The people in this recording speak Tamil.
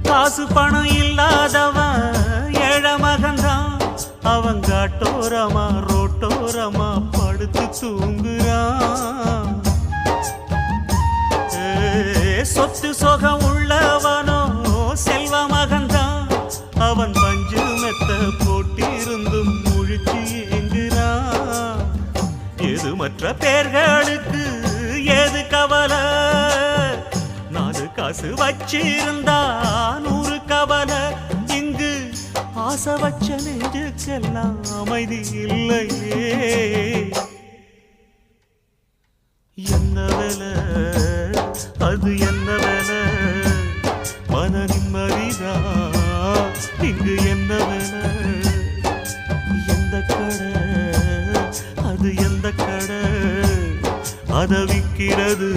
காசு பணம் இல்லாதவன் ஏழை மகன்தான். அவன் காட்டோரமா ரோட்டோரமா படுத்து தூங்குறான். சொத்து சொகம் உள்ளவனோ செல்வ மகன்தான். அவன் பஞ்சு மெத்த போட்டிருந்தும் முழிச்சு ஏங்குறான். எது மற்ற பேர்களுக்கு ஏது கவலை? 4 காசு வச்சிருந்தா 100 கவலை. இங்கு ஆசை வச்ச நெஞ்சுக்கெல்லாம் அமைதி இல்லையே. என்ன வேலை அது என்ன வேலை? மன நிம்மதிதான் இங்கு என்ன வேலை? எந்த கடை அது எந்த கடை? அதை விற்கிறது